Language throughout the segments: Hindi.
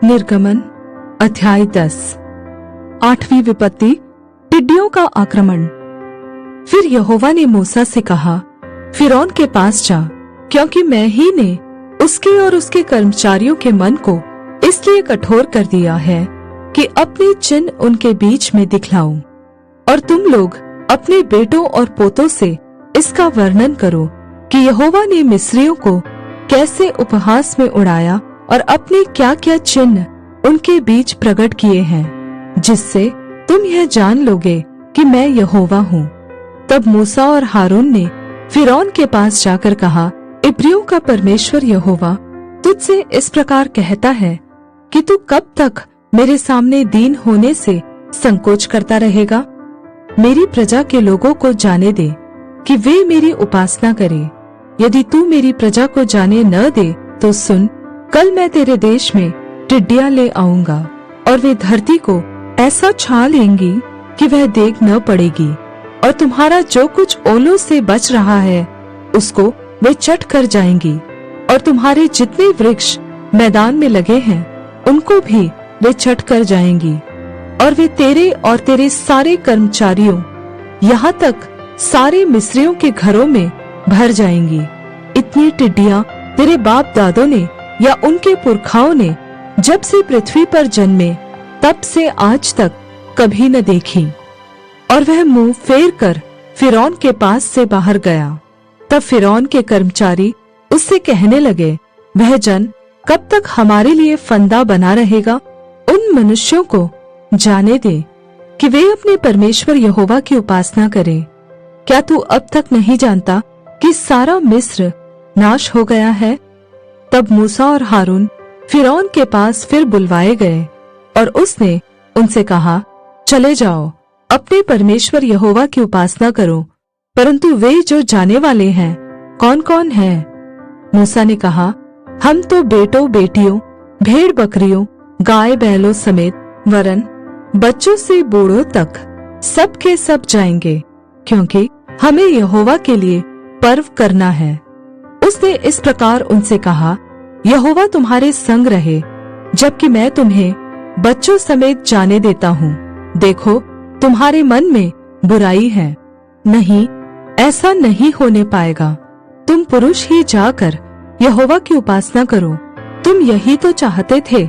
निर्गमन अध्याय 10। 8वीं विपत्ति, टिड्डियों का आक्रमण। फिर यहोवा ने मूसा से कहा, फिरौन के पास जा, क्योंकि मैं ही ने उसके और उसके कर्मचारियों के मन को इसलिए कठोर कर दिया है कि अपने चिन्ह उनके बीच में दिखलाऊं। और तुम लोग अपने बेटों और पोतों से इसका वर्णन करो कि यहोवा ने मिस्रियों को कैसे उपहास में उड़ाया और अपने क्या क्या चिन्ह उनके बीच प्रकट किए हैं, जिससे तुम यह जान लोगे कि मैं यहोवा हूँ। तब मूसा और हारून ने फिरौन के पास जाकर कहा, इब्रियों का परमेश्वर यहोवा तुझसे इस प्रकार कहता है कि तू कब तक मेरे सामने दीन होने से संकोच करता रहेगा। मेरी प्रजा के लोगों को जाने दे कि वे मेरी उपासना करें। यदि तू मेरी प्रजा को जाने न दे तो सुन, कल मैं तेरे देश में टिड्डियां ले आऊंगा और वे धरती को ऐसा छा लेंगी कि वह देख न पड़ेगी, और तुम्हारा जो कुछ ओलों से बच रहा है उसको वे चट कर जाएंगी, और तुम्हारे जितने वृक्ष मैदान में लगे हैं उनको भी वे चट कर जाएंगी, और वे तेरे और तेरे सारे कर्मचारियों यहाँ तक सारे मिस्रियों के घरों में भर जाएंगी। इतनी टिड्डियां तेरे बाप दादों ने या उनके पुरखाओं ने जब से पृथ्वी पर जन्मे तब से आज तक कभी न देखी। और वह मुंह फेर कर फिरौन के पास से बाहर गया। तब फिरौन के कर्मचारी उससे कहने लगे, वह जन कब तक हमारे लिए फंदा बना रहेगा। उन मनुष्यों को जाने दे कि वे अपने परमेश्वर यहोवा की उपासना करें। क्या तू अब तक नहीं जानता कि सारा मिस्र नाश हो गया है। तब मूसा और हारून फिरौन के पास फिर बुलवाए गए, और उसने उनसे कहा, चले जाओ, अपने परमेश्वर यहोवा की उपासना करो। परंतु वे जो जाने वाले हैं कौन कौन हैं? मूसा ने कहा, हम तो बेटों बेटियों, भेड़ बकरियों, गाय बैलों समेत वरन बच्चों से बूढ़ों तक सब के सब जाएंगे, क्योंकि हमें यहोवा के लिए पर्व करना है। उसने इस प्रकार उनसे कहा, यहोवा तुम्हारे संग रहे, जबकि मैं तुम्हें बच्चों समेत जाने देता हूँ। देखो, तुम्हारे मन में बुराई है, नहीं, ऐसा नहीं होने पाएगा। तुम पुरुष ही जाकर यहोवा की उपासना करो। तुम यही तो चाहते थे।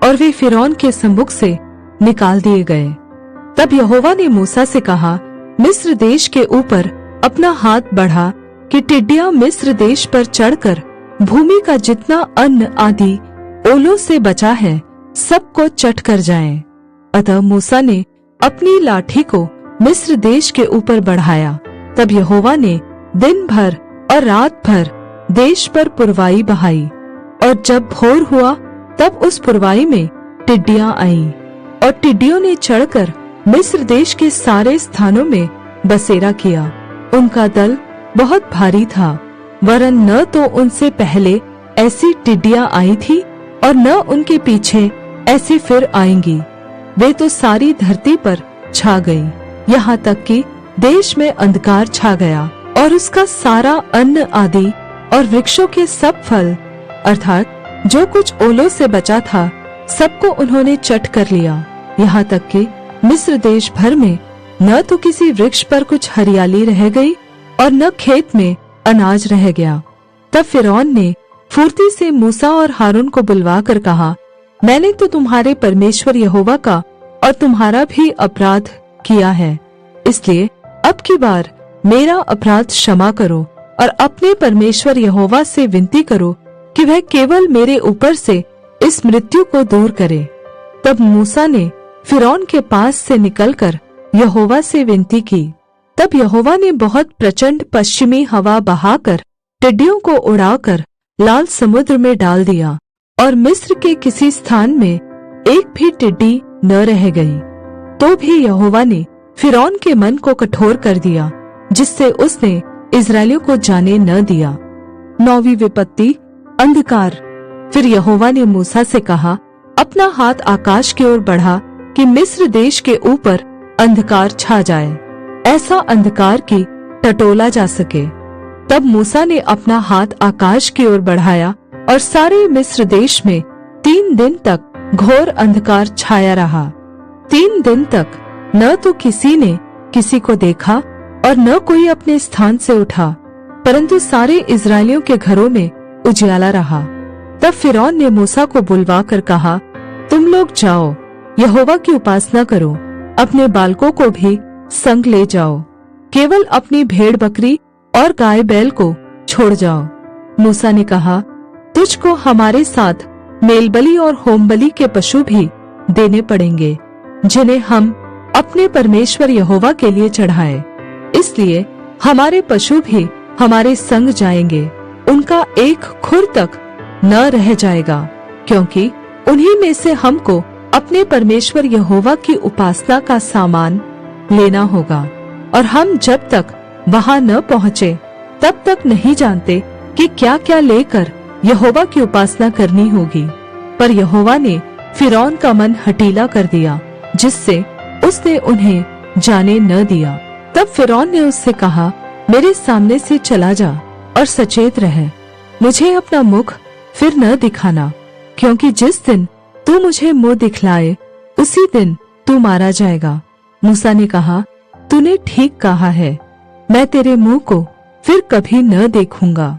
और वे फिरौन के सम्मुख से निकाल दिए गए। तब यहोवा ने मूसा से कहा, मिस्र देश के ऊपर अपना हाथ बढ़ा कि टिड्डियां मिस्र देश पर चढ़कर भूमि का जितना अन्न आदि ओलों से बचा है सबको चट कर जाएं। अतः मूसा ने अपनी लाठी को मिस्र देश के ऊपर बढ़ाया। तब यहोवा ने दिन भर और रात भर देश पर पुरवाई बहाई, और जब भोर हुआ तब उस पुरवाई में टिड्डियां आईं, और टिड्डियों ने चढ़कर मिस्र देश के सारे स्थानों में बसेरा किया। उनका दल बहुत भारी था, वरन न तो उनसे पहले ऐसी टिड्डियां आई थी और न उनके पीछे ऐसी फिर आएंगी। वे तो सारी धरती पर छा गई, यहाँ तक कि देश में अंधकार छा गया, और उसका सारा अन्न आदि और वृक्षों के सब फल अर्थात जो कुछ ओलों से बचा था सबको उन्होंने चट कर लिया। यहाँ तक कि मिस्र देश भर में न तो किसी वृक्ष पर कुछ हरियाली रह गई और न खेत में अनाज रह गया। तब फिरौन ने फुर्ती से मूसा और हारून को बुलवा कर कहा, मैंने तो तुम्हारे परमेश्वर यहोवा का और तुम्हारा भी अपराध किया है, इसलिए अब की बार मेरा अपराध क्षमा करो और अपने परमेश्वर यहोवा से विनती करो कि वह केवल मेरे ऊपर से इस मृत्यु को दूर करे। तब मूसा ने फिरौन के पास से निकलकर यहोवा से विनती की। तब यहोवा ने बहुत प्रचंड पश्चिमी हवा बहाकर टिड्डियों को उड़ाकर लाल समुद्र में डाल दिया, और मिस्र के किसी स्थान में एक भी टिड्डी न रह गई। तो भी यहोवा ने फिरौन के मन को कठोर कर दिया, जिससे उसने इस्राएलियों को जाने न दिया। 9वीं विपत्ति, अंधकार। फिर यहोवा ने मूसा से कहा, अपना हाथ आकाश की ओर बढ़ा कि मिस्र देश के ऊपर अंधकार छा जाए, ऐसा अंधकार की टटोला जा सके। तब मूसा ने अपना हाथ आकाश की ओर बढ़ाया, और सारे मिस्र देश में 3 दिन तक घोर अंधकार छाया रहा। 3 दिन तक न तो किसी ने किसी को देखा और न कोई अपने स्थान से उठा, परंतु सारे इस्राएलियों के घरों में उजियाला रहा। तब फिरौन ने मूसा को बुलवा कर कहा, तुम लोग जाओ, यहोवा की उपासना करो, अपने बालकों को भी संग ले जाओ, केवल अपनी भेड़ बकरी और गाय बैल को छोड़ जाओ। मूसा ने कहा, तुझको हमारे साथ मेलबलि और होमबलि के पशु भी देने पड़ेंगे, जिन्हें हम अपने परमेश्वर यहोवा के लिए चढ़ाए। इसलिए हमारे पशु भी हमारे संग जाएंगे, उनका एक खुर तक न रह जाएगा, क्योंकि उन्हीं में से हमको अपने परमेश्वर यहोवा की उपासना का सामान लेना होगा। और हम जब तक वहां न पहुँचे तब तक नहीं जानते कि क्या क्या लेकर यहोवा की उपासना करनी होगी। पर यहोवा ने फिरौन का मन हठीला कर दिया, जिससे उसने उन्हें जाने न दिया। तब फिरौन ने उससे कहा, मेरे सामने से चला जा और सचेत रह, मुझे अपना मुख फिर न दिखाना, क्योंकि जिस दिन तू मुझे मुंह दिखलाए उसी दिन तू मारा जाएगा। मूसा ने कहा, तूने ठीक कहा है, मैं तेरे मुंह को फिर कभी न देखूंगा।